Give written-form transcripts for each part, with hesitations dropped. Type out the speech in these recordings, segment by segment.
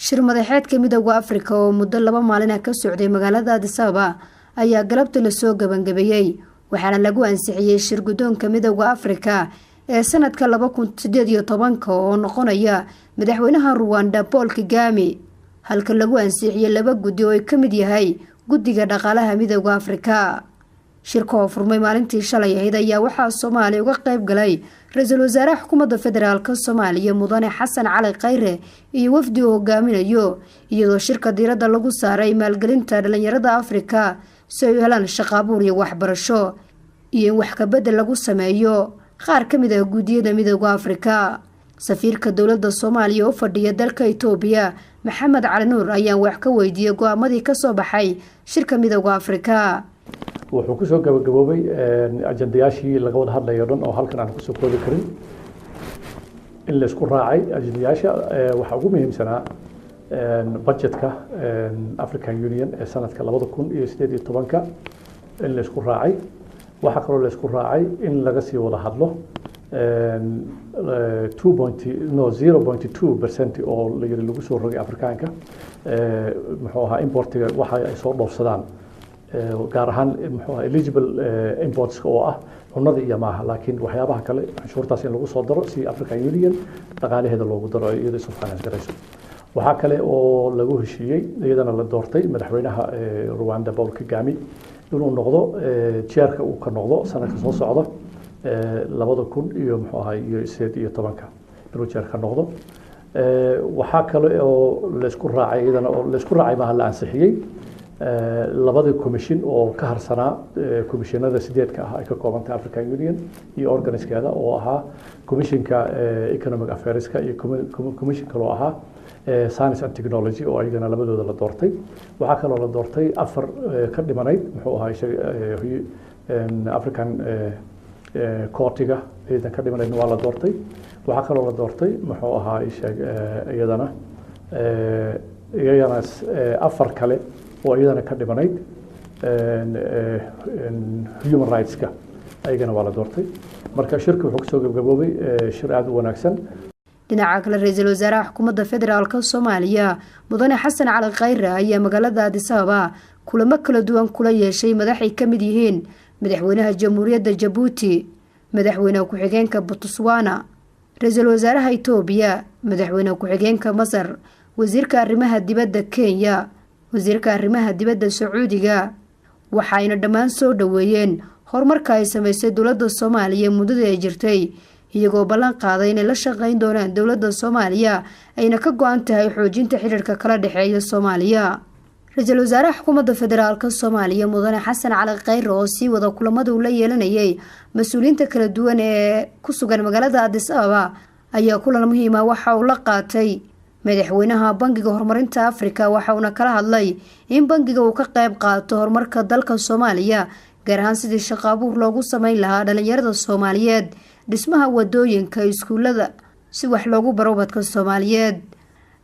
shir madaxeedka midowga Afrika oo muddo 2 maalin ka socday magaalada Addis Ababa ayaa galabta la soo gabangabeeyay waxaana lagu ansixiyay shir gudoonka midowga Afrika ee sanadka 2018 oo noqonaya madaxweynaha Rwanda Paul Kagame halka lagu ansixiyay 2 gudi oo ka mid yahay gudiga dhaqaalaha midowga Afrika. shirka oo furmay maalintii shalay ayaa waxaa Soomaaliya uga qayb galay ra'iisul wasaaraha xukuumadda federaalka Soomaaliya Mudane Xasan Cali Khayre iyo wafdi uu hogaaminayo iyadoo shirka diiradda lagu saaray maalgelinta dhalinyarada Afrika si ay u helaan shaqo abuur iyo waxbarasho iyo wax ka bedel lagu sameeyo qaar ka mid ah gudiyada midowga Afrika. safiirka dawladda Soomaaliya oo fadhiya dalka Itoobiya Maxamed Cali Nuur ayaa wax ka weydiiyay go'aamadii ka soo baxay shirka midowga Afrika. wuxuu ku soo gabagaboobay ajandayaashii laga wada hadlayo dhan oo halkan aan ku soo koobi karin in la isku raacay ajandayaasha waxa ugu muhiimsanaa budgetka African Union ee sanadka 2018 in la isku raacay waxa kale oo la isku raacay in laga sii wada hadlo 0.2% oo la yiri lagu soo rogay Afrikaanka muxuu ahaa importiga waxa ay soo dhoofsadaan gaar ahaan eligible imports oo ah cunada iyo maaha laakiin waxyaabaha kale canshuurtaas in lagu soo daro si African Union dhaqaalaheeda loogu daro iyadoo soo finance garayso. waxa kale oo lagu heshiiyay iyadana la doortay madaxweynaha Rwanda Paul Kagame inuu noqdo chairka uu ka noqdo sanadka soo socda 2018 inuu chairka noqdo. waxa kale oo la isku raacay iyadana oo la isku raacay ma la ansixiyay labada commission oo ka harsanaa commissionada 8 ka ah ay ka koobantay African Union iyo organiskeeda oo ahaa commissionka economic affairs-ka iyo commission kale oo ahaa science and technology oo ayagana labadooda la doortay. waxa kale oo la doortay 4 ka dhimanayd muxuu ahaa African Court-ga ciidan ka dhimanayd waa la doortay. waxa kale oo la doortay muxuu ahaa iyadana 4 kale oo iyadana ka dhimanayd human rights-ka ayagana waa la doortay. marka shirku wuxuu soo gabagaboobay shir aad u wanaagsan. dhinaca kale ra'iisul wasaaraha xukuumadda federaalka Soomaaliya Mudane Xasan Cali Khayre ayaa magaalada Addis Ababa kulamo kala duwan kula yeeshay madaxay ka mid yihiin madaxweynaha Jamhuuriyadda Djibouti, madaxweynaha ku-xigeenka Botswana, ra'iisul wasaaraha Itoobiya, madaxweynaha ku-xigeenka Masar, wasiirka arrimaha dibadda Kenya, wasiirka arrimaha dibadda Sacuudiga. waxayna dhammaan soo dhaweeyeen horumarka ay sameysay dawladda Soomaaliya muddada ay jirtay iyagoo ballan qaaday inay la shaqeyn doonaan dawladda Soomaaliya ayna ka go'an tahay xoojinta xiriirka kala dhaxeeya Soomaaliya. ra'iisul wasaaraha xukuumadda federaalka Soomaaliya Mudane Xasan Cali Khayre oo sii wada kulamada uu la yeelanayay mas'uuliyiinta kala duwan ee ku sugan magaalada Addis Ababa ayaa kulan muhiim ah waxa uu la qaatay madaxweynaha bangiga horumarinta Afrika waxaana kala hadlay in bangiga uu ka qayb qaato horumarka dalka Soomaaliya gaar ahaan sidii shaqo abuur loogu sameyn lahaa dhalinyarada Soomaaliyeed, dhismaha wadooyinka, iskuulada si wax loogu baro dadka Soomaaliyeed.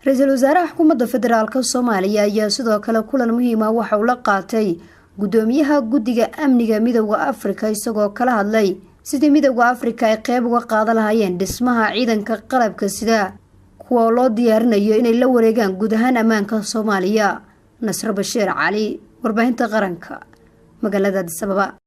ra'iisul wasaaraha xukuumadda federaalka Soomaaliya ayaa sidoo kale kulan muhiim ah waxa uu la qaatay gudoomiyaha gudiga amniga midowga Afrika isagoo kala hadlay sidii midowga Afrika ay qayb uga qaadan lahaayeen dhismaha ciidanka qalabka sida kuwa loo diyaarinayo inay la wareegaan guud ahaan ammaanka Soomaaliya. Nasr Bashiir Cali, warbaahinta qaranka, magaalada Addis Ababa.